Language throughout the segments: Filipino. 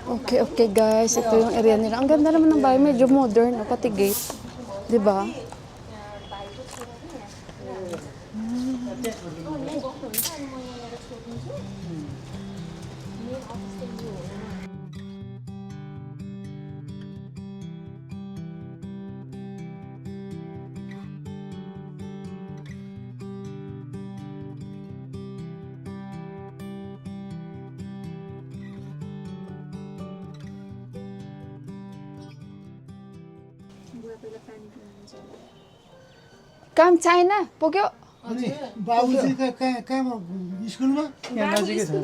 Okay, okay guys. Ito yung area nila. Ang ganda naman ng bahay. Medyo modern. Pati gate. Diba? Come China. पुग्यो. अनि बाबु चाहिँ कहाँमा स्कुलमा यहाँ नजिकै छ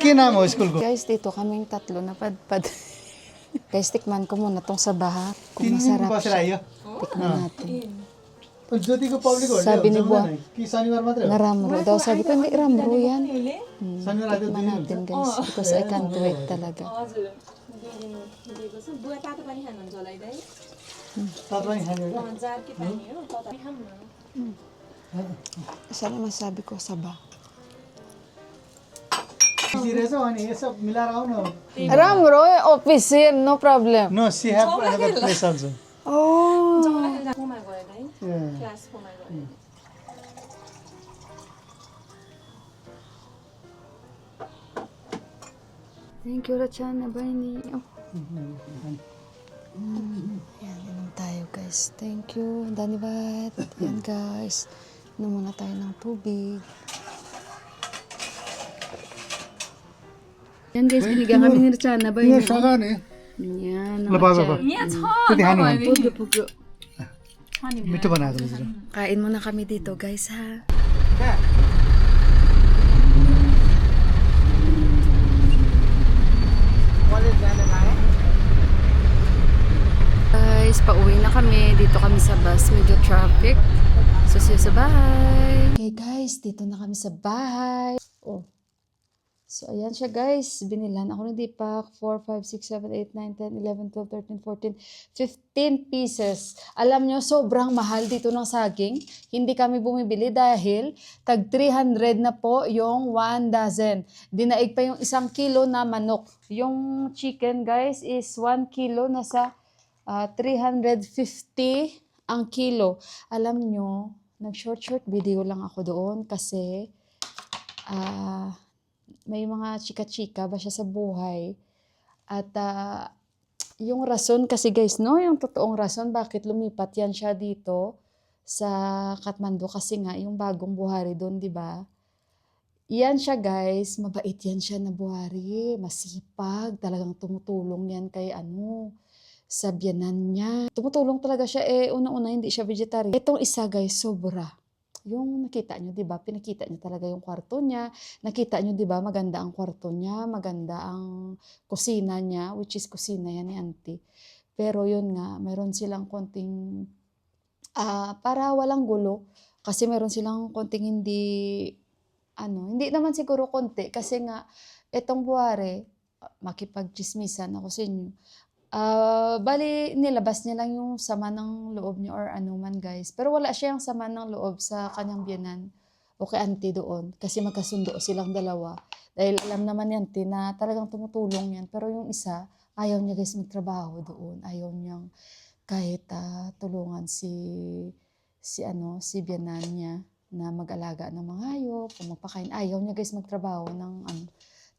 के नाम हो स्कुलको Guys, dito kaming tatlo na padpad. Guys, tikman ko muna tong sabaha. Kung 3 दिन masarap बसेर siya. आइयो Tikman natin. ज्योतिको पब्लिक होलिडे Sabi ni हुन्छ Buwa. मलाई कि शनिबार मात्रै हो Naramro daw. Sabi ko, hindi ramro yan. शनिबार आएको Tikman natin guys. Because I can't wait talaga. हजुर 2 दिन दिएको छ बुवा तातो पानी खानुहुन्छ होला है दाइ तपाईँ खाने हो जारकै पानी हो तपाईँ खानु न Sana masabi ko saba. रहेछ अनि यसो मिलाएर आऊ न Ramro, officer, no problem. No see have another place also Oh. फोमा गयो दाइ क्लास फोमा गयो Thank you, Rachana Baini. Oh. Yan, inom tayo guys. Thank you. Danibat. Yan guys. Inom muna tayo ng tubig. Yan guys, binigyan kami ni Rachana Baini. सँग नि Yan. ल बाबा त्यति खानु Pugyo, pugyo. मिठो बनाएको रहेछ Kain muna kami dito guys ha. Guys, pauwi na kami. Dito kami sa bus. Medyo traffic. So, see you sa bahay. Okay guys, dito na kami sa bahay. Oh. So, ayan siya guys. Binilan ako ng Deepak. 4, 5, 6, 7, 8, 9, 10, 11, 12, 13, 14, 15 pieces. Alam nyo, sobrang mahal dito ng saging. Hindi kami bumibili dahil tag 300 na po yung 1 dozen. Dinaig pa yung 1 kilo na manok. Yung chicken guys is 1 kilo. Nasa 350 ang kilo. Alam nyo, nag-short video lang ako doon kasi may mga chika-chika ba siya sa buhay. At yung rason kasi guys, no? Yung totoong rason bakit lumipat yan siya dito sa Kathmandu kasi nga yung bagong buhari doon, di ba? Yan siya guys, mabait yan siya na buhari, masipag, talagang tumutulong yan kay sa biyanan niya. Tumutulong talaga siya una-una hindi siya vegetarian. Itong isa guys, sobra. Yung nakita nyo, di ba? Pinakita niya talaga yung kwarto niya. Nakita nyo, di ba? Maganda ang kwarto niya. Maganda ang kusina niya, which is kusina yan ni auntie. Pero yun nga, meron silang konting, para walang gulo. Kasi meron silang konting hindi naman siguro konti. Kasi nga, etong buwari, makipag-chismisan ako sa inyo. Bali, nilabas niya lang yung sama ng loob niya or man guys. Pero wala siyang sama ng loob sa kanyang biyanan o kay auntie doon. Kasi magkasundo silang dalawa. Dahil alam naman ni auntie na talagang tumutulong yan. Pero yung isa, ayaw niya guys magtrabaho doon. Ayaw niyang kahit tulungan si biyanan niya na mag-alaga ng mga hayop o magpakain. Ayaw niya guys magtrabaho ng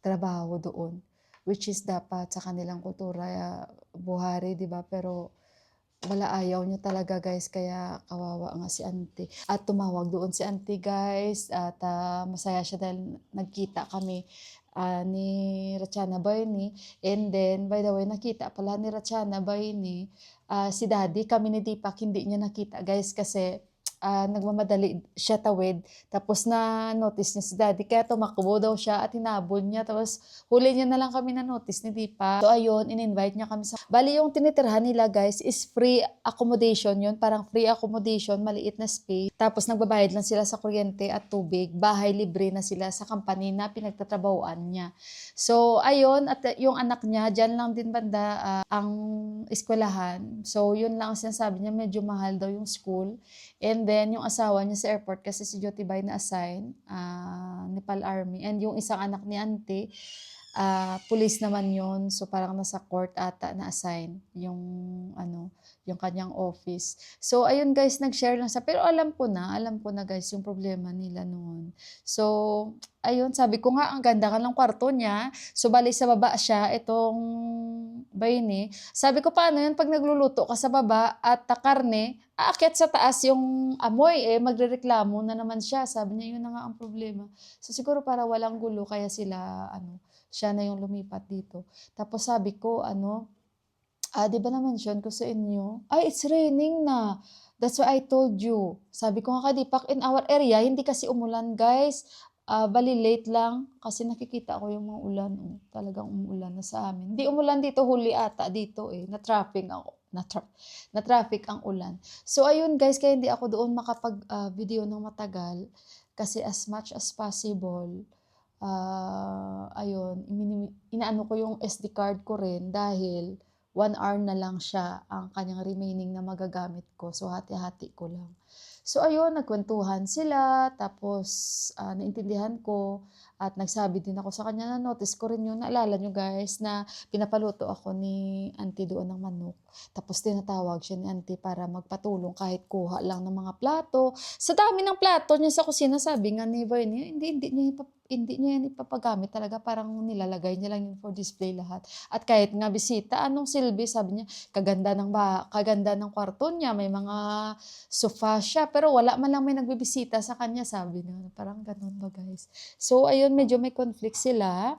trabaho doon. Which is dapat sa kanilang kultura, buhari, di ba? Pero wala, ayaw niya talaga guys, kaya kawawa nga si auntie. At tumawag doon si auntie guys, at masaya siya dahil nagkita kami ni Rachana Baini. And then, by the way, nakita pala ni Rachana Baini, si daddy, kami ni Deepak, hindi niya nakita guys kasi nagmamadali siya tawid. Tapos na-notice niya si daddy. Kaya tumakbo daw siya at hinabol niya. Tapos huli niya na lang kami na-notice ni Deepa. So ayun, in-invite niya kami sa... Bali yung tinitirhan nila guys is free accommodation yun. Parang free accommodation, maliit na space. Tapos nagbabayad lang sila sa kuryente at tubig. Bahay libre na sila sa company na pinagtatrabahoan niya. So ayun, at yung anak niya, dyan lang din banda ang eskwelahan. So yun lang ang sinasabi niya, medyo mahal daw yung school. And then, then, yung asawa niya sa airport kasi si Jyotibay na-assign, Nepal Army. And yung isang anak ni auntie, police naman yon. So, parang nasa court ata na-assign yung kanyang office. So, ayun guys, nag-share lang siya. Pero alam ko na guys, yung problema nila noon. So, ayun, sabi ko nga, ang ganda ka ng kwarto niya. So, bali sa baba siya, itong Bayni. Sabi ko, paano yun pag nagluluto ka sa baba at karne, aakyat sa taas yung amoy, magrereklamo na naman siya. Sabi niya, yun na nga ang problema. So, siguro para walang gulo, kaya sila, siya na yung lumipat dito. Tapos sabi ko, di ba na-mention ko sa inyo, it's raining na. That's why I told you. Sabi ko nga Kadipak, in our area, hindi kasi umulan guys. Bali late lang kasi nakikita ko yung mga ulan. Talagang umuulan na sa amin. Hindi umulan dito, huli ata dito Na-traffic ako. Na-traffic ang ulan. So ayun guys, kaya hindi ako doon makapag-video ng matagal. Kasi as much as possible, ayun, inaano ko yung SD card ko rin dahil 1 hour na lang siya ang kanyang remaining na magagamit ko. So, hati-hati ko lang. So, ayun, nagkwentuhan sila. Tapos, naintindihan ko. At nagsabi din ako sa kanya na notice ko rin yung naalala nyo guys na pinapaluto ako ni auntie doon ng manok. Tapos tinatawag siya ni auntie para magpatulong kahit kuha lang ng mga plato. Sa dami ng plato niya sa kusina, sabi nga ni Bernie, hindi niya yan ipapagamit talaga, parang nilalagay niya lang yun for display lahat. At kahit nga bisita, anong silbi, sabi niya, kaganda ng kwarto niya, may mga sofa siya, pero wala man lang may nagbibisita sa kanya, sabi niya. Parang ganun ba guys. So ayun, medyo may conflict sila.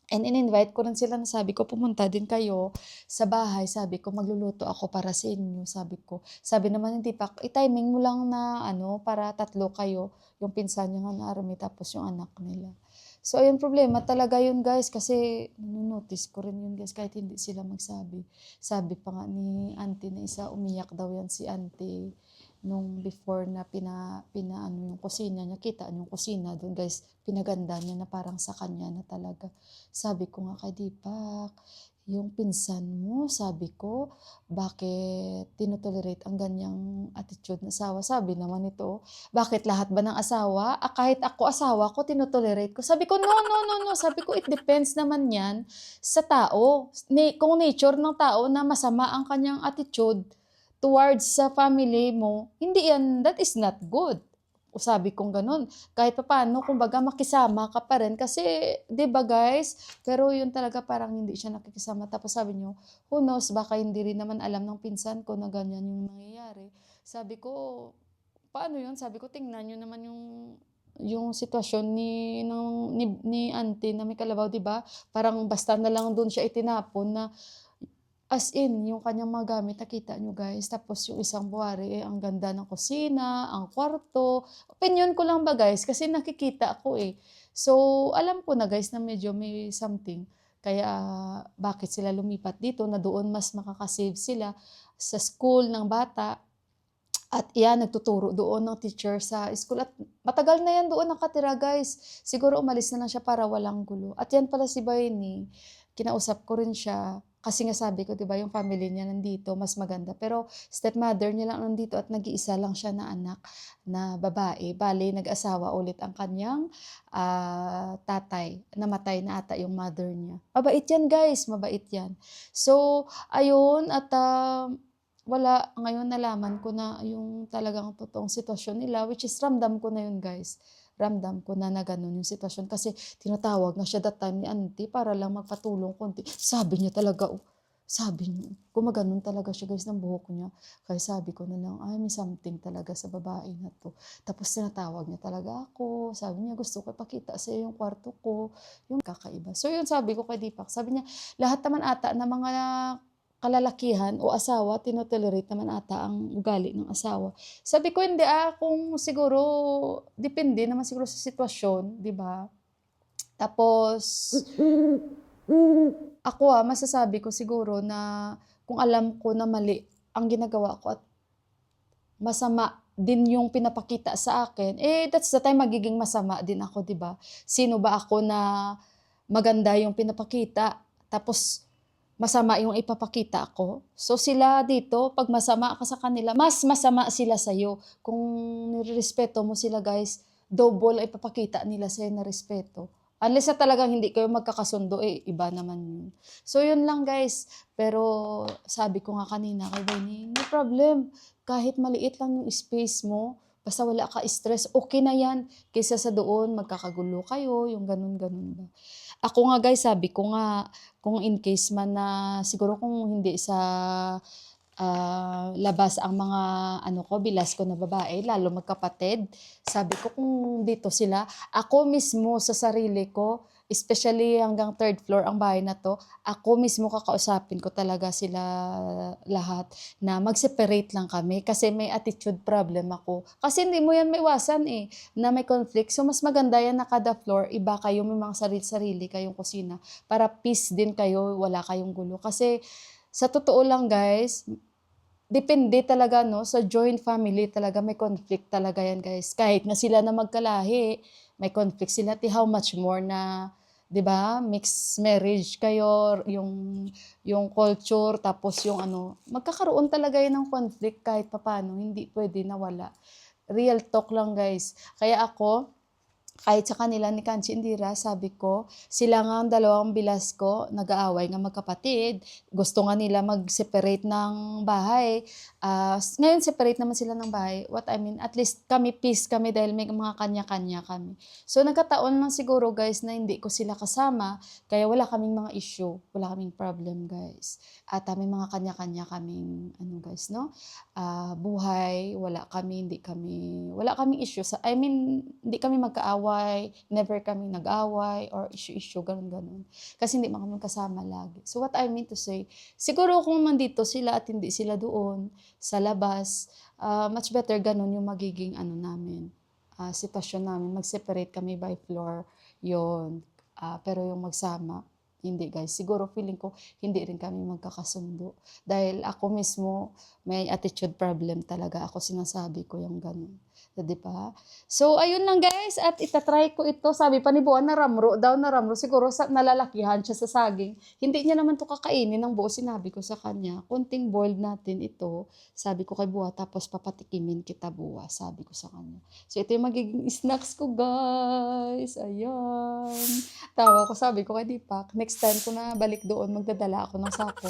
And in-invite ko rin sila na sabi ko, pumunta din kayo sa bahay. Sabi ko, magluluto ako para sa inyo. Sabi ko, sabi naman hindi pa, i-timing mo lang na para 3 kayo. Yung pinsan niya nga na Army, tapos yung anak nila. So, ayun problema talaga yun guys. Kasi, notice ko rin yun guys, kahit hindi sila magsabi. Sabi pa nga ni auntie na isa, umiyak daw yan si auntie. Nung before na yung kusina niya, kita yung kusina doon guys, pinaganda niya na parang sa kanya na talaga. Sabi ko nga kay Dipak, yung pinsan mo, sabi ko, bakit tinotolerate ang ganyang attitude ng asawa? Sabi naman ito, bakit lahat ba ng asawa? Kahit ako asawa ko, tinotolerate ko. Sabi ko, no. Sabi ko, it depends naman yan sa tao. Kung nature ng tao na masama ang kanyang attitude towards sa family mo, hindi yan, that is not good. O sabi kong ganun. Kahit pa paano, kumbaga makisama ka pa rin. Kasi, di ba guys? Pero yun talaga parang hindi siya nakikisama. Tapos sabi niyo, who knows, baka hindi rin naman alam ng pinsan ko na ganyan yung nangyayari. Sabi ko, paano yun? Sabi ko, tingnan nyo naman yung sitwasyon ni auntie na may kalabaw, di ba? Parang basta na lang doon siya itinapon na as in, yung kanyang mga gamit, nakita nyo guys. Tapos yung isang buwari, ang ganda ng kusina, ang kwarto. Opinion ko lang ba guys? Kasi nakikita ako So, alam ko na guys na medyo may something. Kaya, bakit sila lumipat dito na doon mas makakasave sila sa school ng bata. At iyan, nagtuturo doon ng teacher sa school. At matagal na yan doon nakatira guys. Siguro umalis na lang siya para walang gulo. At yan pala si Bayni, kinausap ko rin siya. Kasi nga sabi ko, diba, yung family niya nandito, mas maganda. Pero stepmother niya lang nandito at nag-iisa lang siya na anak na babae. Bale, nag-asawa ulit ang kanyang tatay. Namatay na ata yung mother niya. Mabait yan guys, mabait yan. So, ayun, at wala, ngayon nalaman ko na yung talagang totoong sitwasyon nila, which is ramdam ko na yun guys. Ramdam ko na ganun yung sitwasyon kasi tinatawag na siya that time ni auntie para lang magpatulong konti. Sabi niya talaga, sabi niya, gumaganon talaga siya guys ng buhok niya. Kaya sabi ko na lang, may something talaga sa babae na to. Tapos tinatawag niya talaga ako. Sabi niya, gusto ko ipakita sa iyo yung kwarto ko, yung kakaiba. So yun sabi ko kay Dipak, sabi niya, lahat naman ata na mga kalalakihan o asawa, tinotolerate naman ata ang ugali ng asawa. Sabi ko, hindi kung siguro, depende naman siguro sa sitwasyon, di ba? Tapos, ako masasabi ko siguro na kung alam ko na mali ang ginagawa ko at masama din yung pinapakita sa akin, that's the time magiging masama din ako, di ba? Sino ba ako na maganda yung pinapakita? Tapos, masama yung ipapakita ko. So sila dito, pag masama ka sa kanila, mas masama sila sa'yo. Kung nirespeto mo sila guys, double ay ipapakita nila sa'yo na respeto. Unless na talagang hindi kayo magkakasundo, iba naman yun. So yun lang guys. Pero sabi ko nga kanina kay Benny, no problem. Kahit maliit lang yung space mo, basta wala ka stress, okay na yan. Kaysa sa doon, magkakagulo kayo, yung ganun-ganun ba. Ako nga guys, sabi ko nga, kung in case man na siguro kung hindi sa labas ang mga bilas ko na babae, lalo magkapatid, sabi ko kung dito sila, ako mismo sa sarili ko, especially hanggang third floor ang bahay na to, ako mismo kakausapin ko talaga sila lahat na mag-separate lang kami kasi may attitude problem ako. Kasi hindi mo yan maiwasan na may conflict. So mas maganda yan na kada floor, iba kayo, may mga sarili-sarili kayong kusina para peace din kayo, wala kayong gulo. Kasi sa totoo lang guys, depende talaga sa joint family talaga may conflict talaga yan guys. Kahit na sila na magkalahi, may conflict sila. How much more na, 'di ba? Mixed marriage kayo, yung culture tapos yung magkakaroon talaga yan ng conflict kahit papaano, hindi pwede na wala. Real talk lang guys. Kaya ako, kahit sa kanila ni Kanchi Indira, sabi ko, sila nga ang dalawang bilas ko, nag-aaway nga magkapatid. Gusto nga nila mag-separate ng bahay. Ngayon, separate naman sila ng bahay. What I mean, at least kami, peace kami dahil may mga kanya-kanya kami. So, nagkataon lang siguro guys na hindi ko sila kasama, kaya wala kaming mga issue, wala kaming problem guys. At may mga kanya-kanya kaming, guys, no? Buhay, wala kaming issue. Hindi kami magkaaway, never kami nag-away, or issue, ganun. Kasi hindi kami kasama lagi. So what I mean to say, siguro kung nandito sila at hindi sila doon, sa labas, much better ganun yung magiging namin, sitwasyon namin. Mag-separate kami by floor, yon. Pero yung magsama, hindi guys. Siguro feeling ko, hindi rin kami magkakasundo. Dahil ako mismo, may attitude problem talaga. Ako sinasabi ko yung ganun. Diba? So, ayun lang guys. At itatry ko ito. Sabi pa ni Buwan na ramro. Siguro nalalakihan siya sa saging. Hindi niya naman to kakainin ng buo. Sinabi ko sa kanya, konting boiled natin ito. Sabi ko kay Buwa, tapos papatikimin kita Buwa. Sabi ko sa kanya. So, ito yung magiging snacks ko guys. Ayan. Tawa ko, sabi ko kay Deepak, next time ko na balik doon, magdadala ako ng sako.